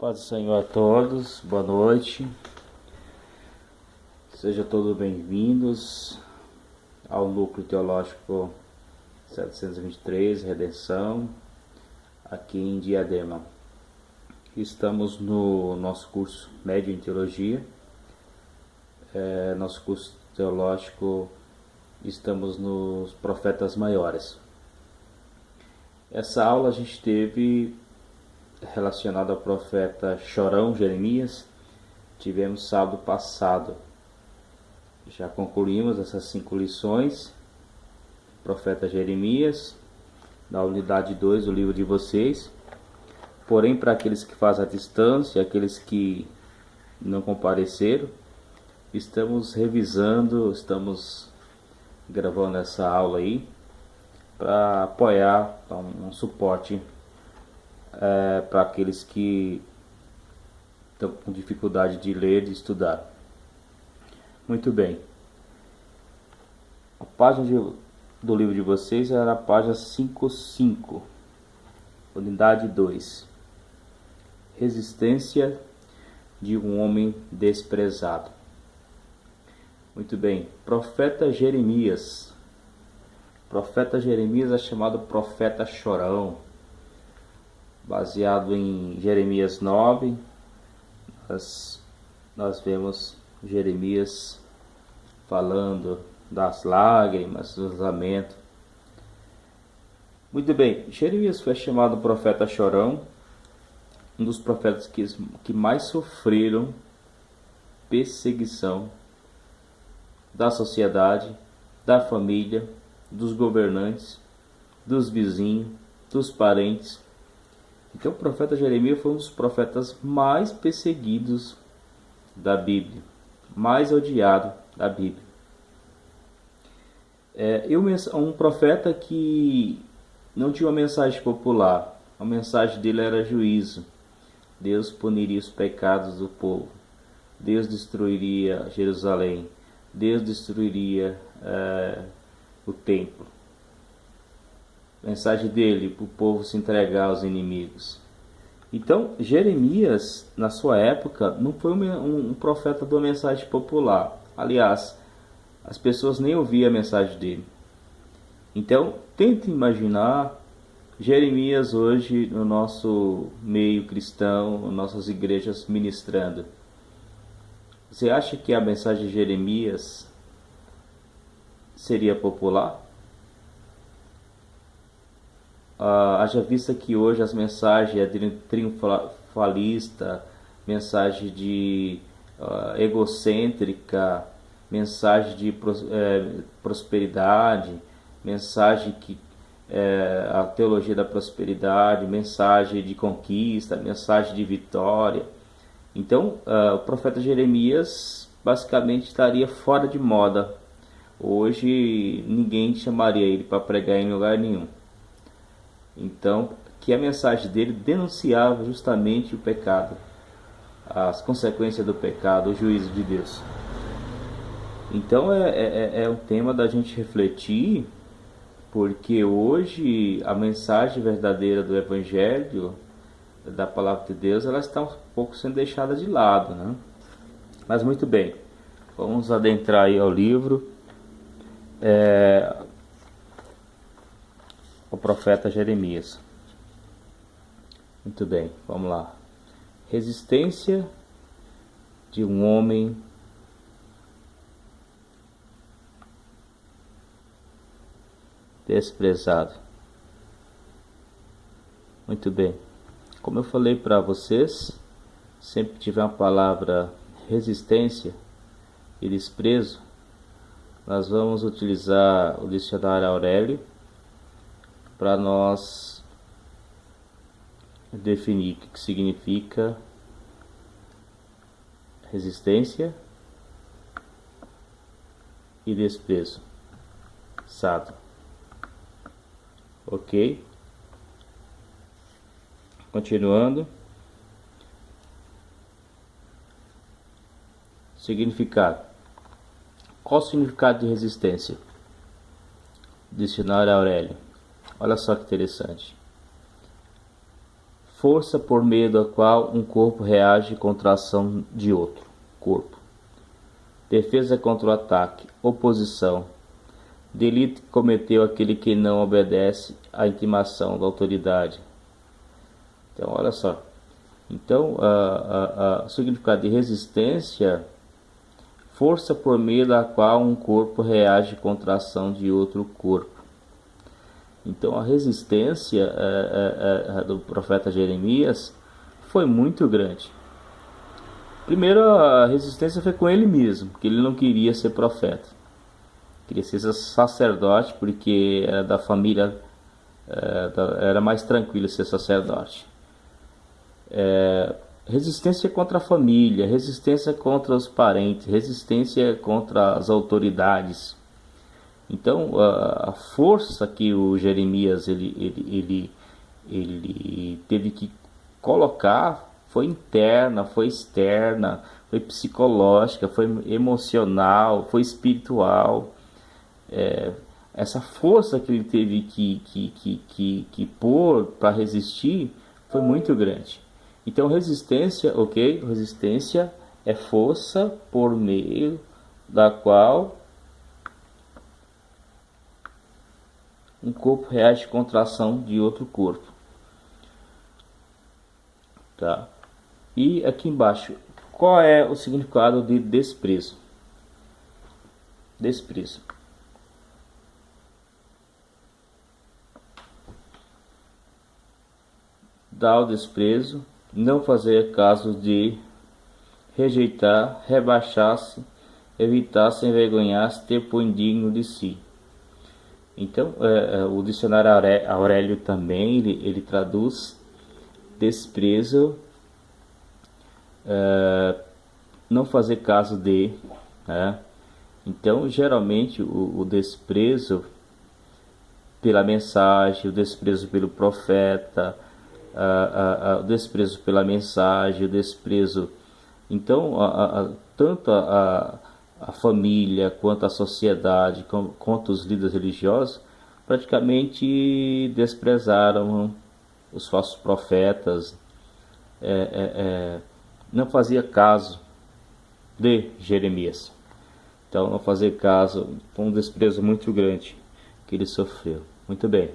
Paz do Senhor a todos, boa noite, sejam todos bem-vindos ao Núcleo Teológico 723, Redenção, aqui em Diadema. Estamos no nosso curso Médio em Teologia, nosso curso teológico, estamos nos Profetas Maiores. Essa aula a gente teve relacionada ao profeta chorão Jeremias, tivemos sábado passado. Já concluímos essas 5 lições, profeta Jeremias, na unidade 2 do livro de vocês. Porém, para aqueles que fazem a distância, aqueles que não compareceram, estamos revisando, estamos gravando essa aula aí, para apoiar, dar um suporte para aqueles que estão com dificuldade de ler e de estudar. Muito bem. A página do livro de vocês era a página 55, unidade 2. Resistência de um homem desprezado. Muito bem. Profeta Jeremias. Profeta Jeremias é chamado profeta chorão. Baseado em Jeremias 9, nós vemos Jeremias falando das lágrimas, dos lamentos. Muito bem, Jeremias foi chamado profeta chorão, um dos profetas que mais sofreram perseguição da sociedade, da família, dos governantes, dos vizinhos, dos parentes. Então o profeta Jeremias foi um dos profetas mais perseguidos da Bíblia, mais odiado da Bíblia. Um profeta que não tinha uma mensagem popular, a mensagem dele era juízo. Deus puniria os pecados do povo, Deus destruiria Jerusalém, Deus destruiria o templo. A mensagem dele para o povo se entregar aos inimigos. Então, Jeremias, na sua época, não foi um profeta de uma mensagem popular. Aliás, as pessoas nem ouviam a mensagem dele. Então, tente imaginar Jeremias hoje no nosso meio cristão, nas nossas igrejas ministrando. Você acha que a mensagem de Jeremias seria popular? Haja vista que hoje as mensagens é triunfalista, mensagem de egocêntrica, mensagem de prosperidade, mensagem que a teologia da prosperidade, mensagem de conquista, mensagem de vitória. Então, o profeta Jeremias basicamente estaria fora de moda. Hoje ninguém chamaria ele para pregar em lugar nenhum. Então, que a mensagem dele denunciava justamente o pecado, as consequências do pecado, o juízo de Deus. Então é um tema da gente refletir, porque hoje a mensagem verdadeira do Evangelho, da Palavra de Deus, ela está um pouco sendo deixada de lado, né? Mas muito bem, vamos adentrar aí ao livro. O profeta Jeremias. Muito bem, vamos lá. Resistência de um homem desprezado. Muito bem. Como eu falei para vocês, sempre que tiver uma palavra resistência e desprezo, nós vamos utilizar o dicionário Aurélio para nós definir o que significa resistência e desprezo. Sado. Ok? Continuando. Significado. Qual o significado de resistência? Dicionário Aurélio. Olha só que interessante. força por meio da qual um corpo reage contra a ação de outro corpo. Defesa contra o ataque, oposição. Delito que cometeu aquele que não obedece à intimação da autoridade. Então, olha só. Então, o significado de resistência, força por meio da qual um corpo reage contra a ação de outro corpo. Então, a resistência do profeta Jeremias foi muito grande. Primeiro, a resistência foi com ele mesmo, que ele não queria ser profeta. Queria ser sacerdote, porque era da família, era mais tranquilo ser sacerdote. Resistência contra a família, resistência contra os parentes, resistência contra as autoridades. Então, a força que o Jeremias ele teve que colocar foi interna, foi externa, foi psicológica, foi emocional, foi espiritual. Essa força que ele teve que pôr para resistir foi muito grande. Então, resistência, ok? Resistência é força por meio da qual um corpo reage contra a ação de outro corpo. Tá? E aqui embaixo, qual é o significado de desprezo? Desprezo. Dar o desprezo, não fazer caso de, rejeitar, rebaixar-se, evitar-se, envergonhar-se, ter por indigno de si. Então, o dicionário Aurélio também, ele traduz desprezo, não fazer caso de, né? Então, geralmente, o desprezo pela mensagem, o desprezo pelo profeta, o desprezo pela mensagem, o desprezo. Então, tanto a família, quanto a sociedade, quanto os líderes religiosos, praticamente desprezaram os falsos profetas, não fazia caso de Jeremias. Então, não fazer caso, foi um desprezo muito grande que ele sofreu. Muito bem,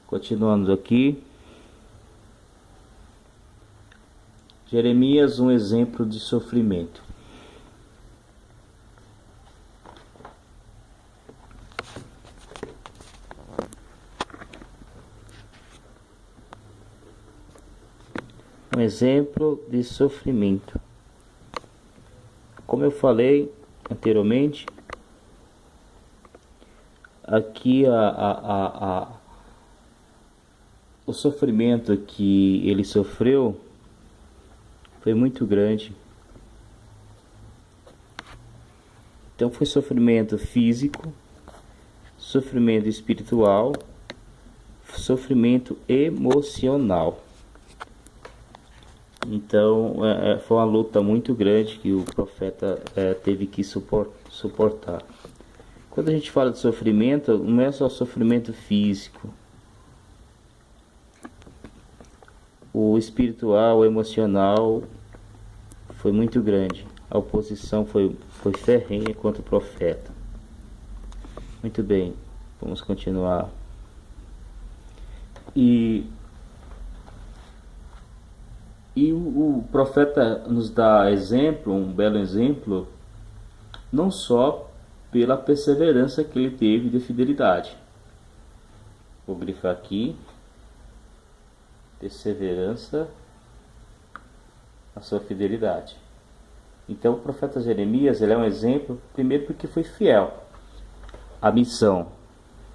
continuando aqui. Jeremias, um exemplo de sofrimento. Um exemplo de sofrimento. Como eu falei anteriormente, aqui o sofrimento que ele sofreu foi muito grande. Então foi sofrimento físico, sofrimento espiritual, sofrimento emocional. Então foi uma luta muito grande que o profeta teve que suportar. Quando a gente fala de sofrimento, não é só sofrimento físico. O espiritual, o emocional foi muito grande. A oposição foi ferrenha contra o profeta. Muito bem, vamos continuar. E o profeta nos dá exemplo, um belo exemplo, não só pela perseverança que ele teve de fidelidade. Vou grifar aqui. Perseverança na sua fidelidade. Então o profeta Jeremias, ele é um exemplo, primeiro porque foi fiel à missão,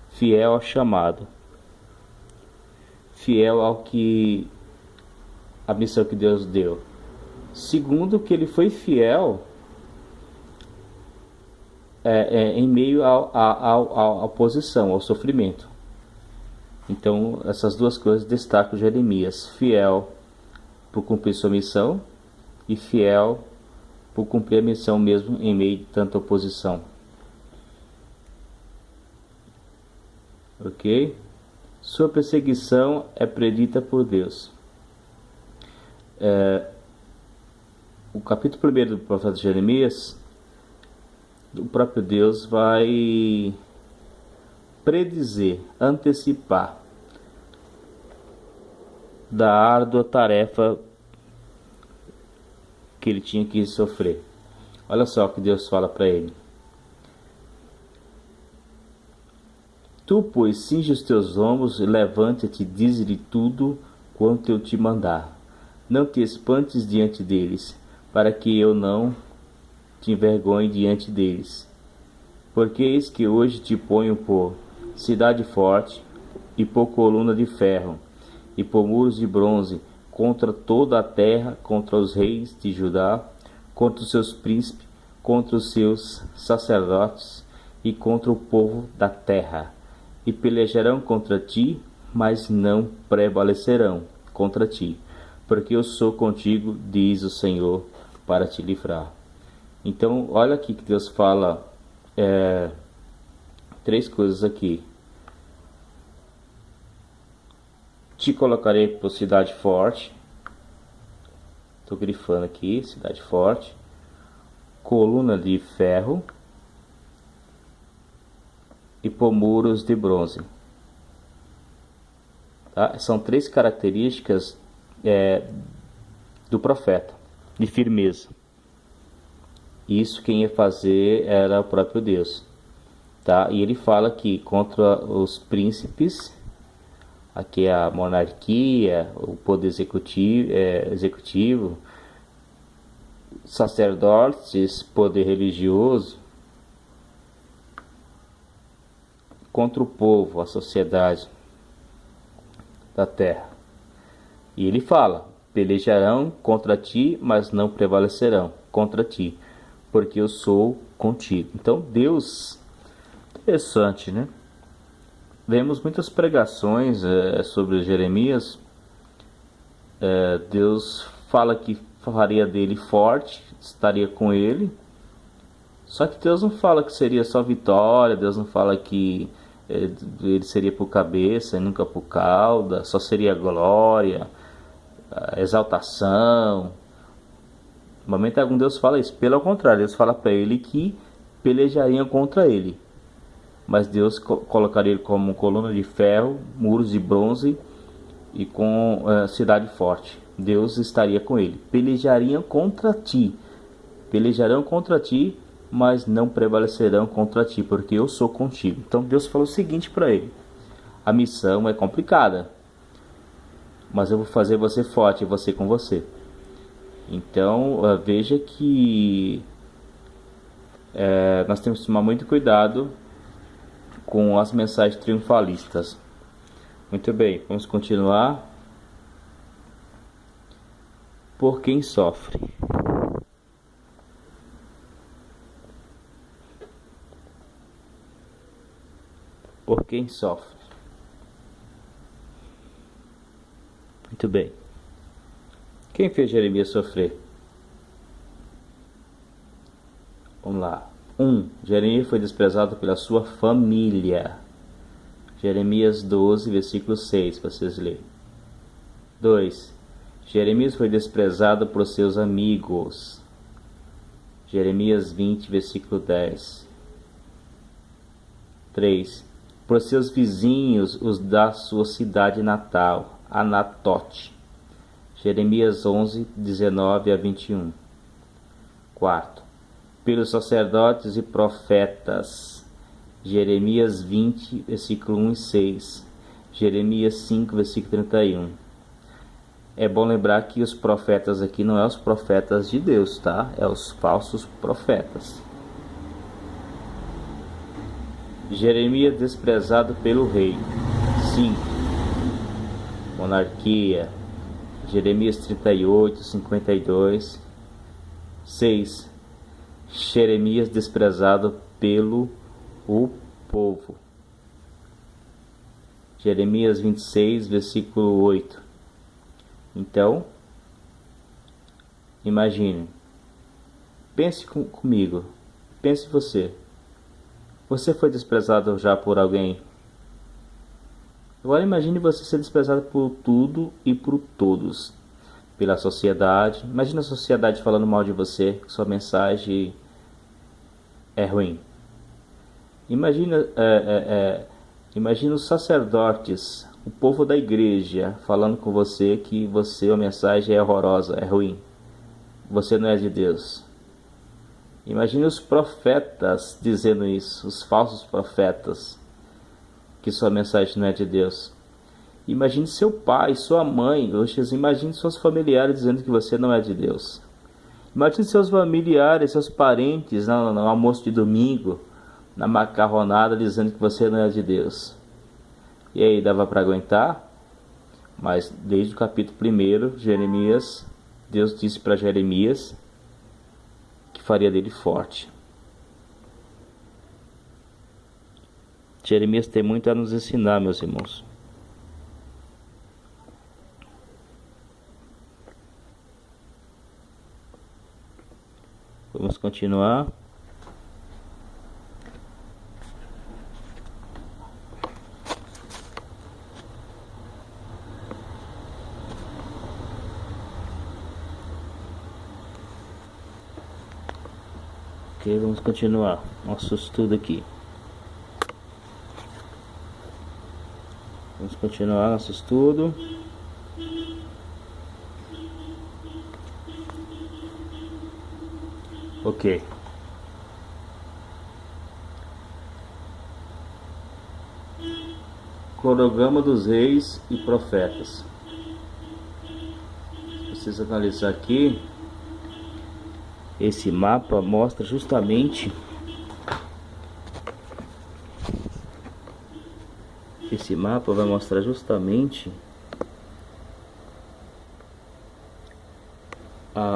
fiel ao chamado, fiel à missão que Deus deu. Segundo, que ele foi fiel em meio à oposição, ao sofrimento. Então, essas duas coisas destacam Jeremias: fiel por cumprir sua missão e fiel por cumprir a missão mesmo em meio de tanta oposição. Ok? Sua perseguição é predita por Deus. o capítulo 1 do profeta Jeremias, o próprio Deus vai predizer, antecipar da árdua tarefa que ele tinha que sofrer. Olha só o que Deus fala para ele: Tu, pois, cinge os teus ombros e levanta-te, dize-lhe tudo quanto eu te mandar. Não te espantes diante deles, para que eu não te envergonhe diante deles. Porque eis que hoje te ponho por cidade forte, e por coluna de ferro, e por muros de bronze, contra toda a terra, contra os reis de Judá, contra os seus príncipes, contra os seus sacerdotes, e contra o povo da terra. E pelejarão contra ti, mas não prevalecerão contra ti, porque eu sou contigo, diz o Senhor, para te livrar. Então, olha aqui que Deus fala três coisas aqui. Te colocarei por cidade forte. Estou grifando aqui, cidade forte. Coluna de ferro. E por muros de bronze. Tá? São três características do profeta, de firmeza. Isso quem ia fazer era o próprio Deus. Tá? E ele fala que contra os príncipes, aqui é a monarquia, o poder executivo, sacerdotes, poder religioso, contra o povo, a sociedade da terra. E ele fala: pelejarão contra ti, mas não prevalecerão contra ti, porque eu sou contigo. Então Deus, interessante, né? Vemos muitas pregações sobre Jeremias. Deus fala que faria dele forte, estaria com ele. Só que Deus não fala que seria só vitória. Deus não fala que ele seria por cabeça e nunca por cauda. Só seria glória, exaltação. No momento algum Deus fala isso. Pelo contrário, Deus fala para ele que pelejariam contra ele. Mas Deus colocaria ele como coluna de ferro, muros de bronze e com cidade forte. Deus estaria com ele. Pelejariam contra ti. Pelejarão contra ti, mas não prevalecerão contra ti, porque eu sou contigo. Então Deus falou o seguinte para ele: a missão é complicada, mas eu vou fazer você forte e você com você. Então veja que nós temos que tomar muito cuidado com as mensagens triunfalistas. Muito bem, vamos continuar. Por quem sofre? Por quem sofre? Muito bem. Quem fez Jeremias sofrer? Vamos lá. 1. Jeremias foi desprezado pela sua família. Jeremias 12, versículo 6, para vocês lerem. 2. Jeremias foi desprezado por seus amigos. Jeremias 20, versículo 10. 3. Por seus vizinhos, os da sua cidade natal, Anatote. Jeremias 11, 19 a 21. 4. Pelos sacerdotes e profetas. Jeremias 20, versículo 1 e 6. Jeremias 5, versículo 31. É bom lembrar que os profetas aqui não é os profetas de Deus, tá? É os falsos profetas. Jeremias desprezado pelo rei. 5. Monarquia. Jeremias 38, 52. 6. Jeremias desprezado pelo o povo. Jeremias 26, versículo 8. Então, imagine. Pense comigo. Pense você. Você foi desprezado já por alguém? Agora imagine você ser desprezado por tudo e por todos. pela sociedade. Imagina a sociedade falando mal de você, que sua mensagem é ruim. Imagina os sacerdotes, o povo da igreja falando com você que a mensagem é horrorosa, é ruim. Você não é de Deus. Imagine os profetas dizendo isso, os falsos profetas, que sua mensagem não é de Deus. Imagine seu pai, sua mãe, imagine seus familiares dizendo que você não é de Deus. Imagine seus familiares, seus parentes no almoço de domingo, na macarronada, dizendo que você não é de Deus. E aí, dava para aguentar? Mas desde o capítulo 1, Jeremias, Deus disse para Jeremias que faria dele forte. Jeremias tem muito a nos ensinar, meus irmãos. Vamos continuar. Ok, vamos continuar nosso estudo aqui. Vamos continuar nosso estudo. Ok. Cronograma dos reis e profetas. Se vocês analisar aqui, esse mapa mostra justamente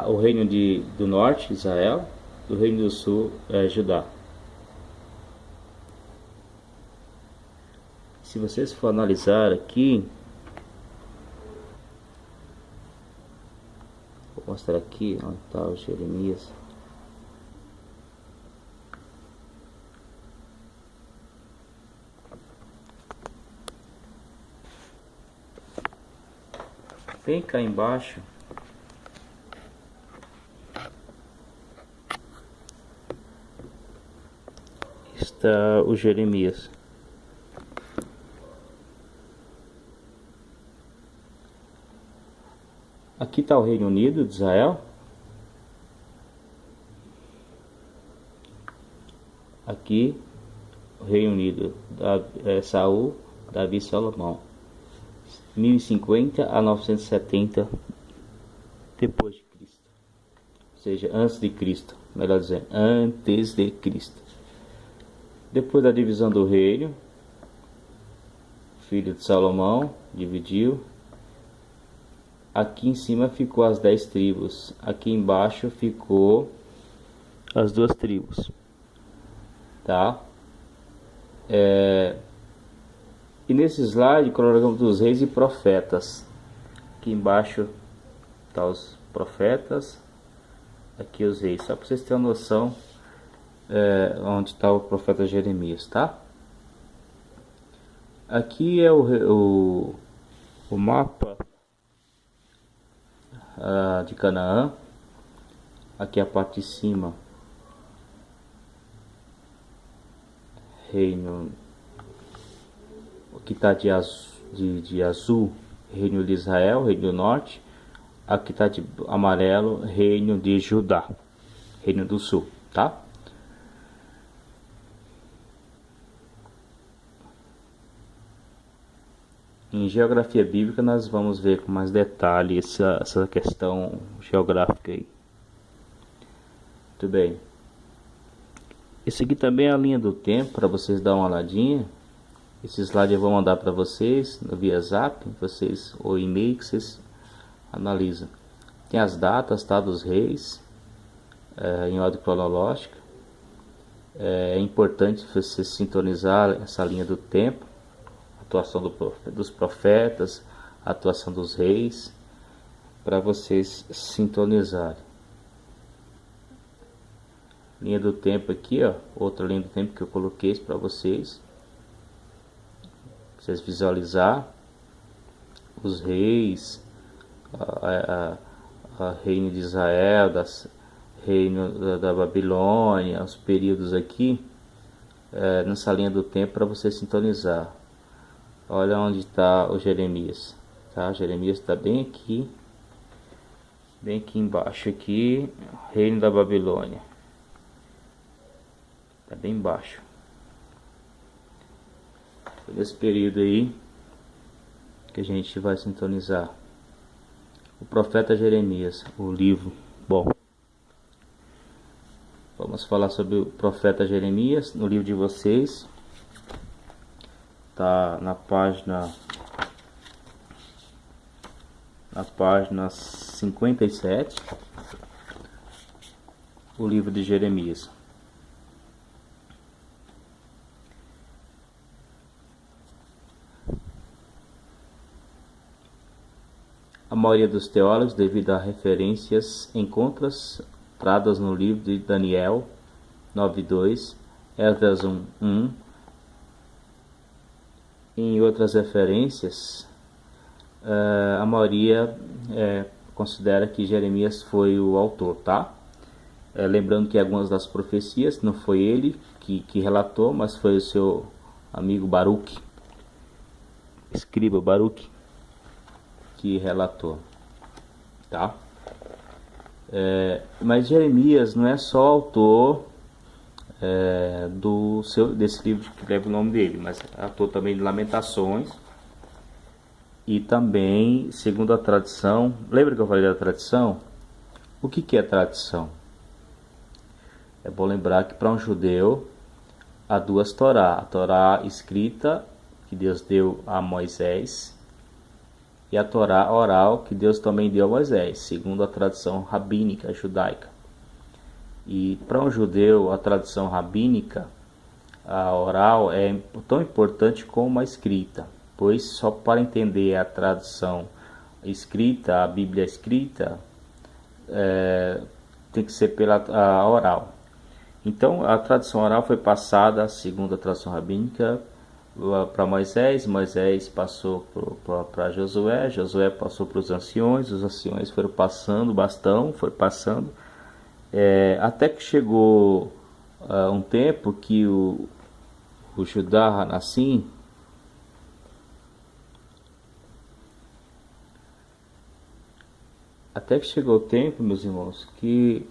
o reino do norte, Israel, do reino do sul, Judá. Se vocês for analisar aqui, vou mostrar aqui onde está o Jeremias. Bem cá embaixo está o Jeremias. Aqui está o Reino Unido de Israel. Aqui o Reino Unido, Saul, Davi e Salomão. 1050 a 970 depois de Cristo. Ou seja, antes de Cristo, melhor dizendo, antes de Cristo. Depois da divisão do reino, o filho de Salomão dividiu. Aqui em cima ficou as 10 tribos. Aqui embaixo ficou as 2 tribos. Tá? E nesse slide, cronograma dos reis e profetas. Aqui embaixo tá os profetas. Aqui os reis. Só para vocês terem uma noção onde está o profeta Jeremias, tá? Aqui é o mapa de Canaã. Aqui a parte de cima, reino, que está de azul, reino de Israel, reino do norte. Aqui está de amarelo, reino de Judá, reino do sul, tá? Em geografia bíblica nós vamos ver com mais detalhe essa questão geográfica aí. Muito bem. Esse aqui também é a linha do tempo, para vocês dar uma olhadinha. Esse slide eu vou mandar para vocês via zap, ou e-mail, que vocês analisam. Tem as datas, tá, dos reis, em ordem cronológica. É importante você sintonizar essa linha do tempo, a atuação dos profetas, a atuação dos reis, para vocês sintonizarem. Linha do tempo aqui, ó, outra linha do tempo que eu coloquei para vocês visualizar os reis, reino de Israel, reino da Babilônia, os períodos aqui, nessa linha do tempo para você sintonizar. Olha onde está o Jeremias, tá? Jeremias está bem aqui embaixo aqui, reino da Babilônia, está bem embaixo. Nesse período aí que a gente vai sintonizar o profeta Jeremias, o livro. Bom, vamos falar sobre o profeta Jeremias no livro de vocês. Tá na página 57, o livro de Jeremias. A maioria dos teólogos, devido a referências encontradas no livro de Daniel 9:2, Esdras 1:1, e em outras referências, a maioria considera que Jeremias foi o autor, tá? Lembrando que algumas das profecias não foi ele que relatou, mas foi o seu amigo Baruque, escriba Baruque, que relatou, tá? Mas Jeremias não é só autor desse livro que leva o nome dele, mas é autor também de Lamentações, e também, segundo a tradição, lembra que eu falei da tradição? O que é tradição? É bom lembrar que para um judeu há duas Torá: a Torá escrita, que Deus deu a Moisés, e a Torá oral, que Deus também deu a Moisés, segundo a tradição rabínica judaica. E para um judeu, a tradição rabínica, a oral, é tão importante como a escrita, pois só para entender a tradição escrita, a Bíblia escrita, tem que ser pela oral. Então, a tradição oral foi passada, segundo a tradição rabínica, para Moisés. Moisés passou para Josué, Josué passou para os anciões foram passando o bastão, foi passando, até que chegou um tempo que o Judá Hanassim, até que chegou o tempo, meus irmãos, que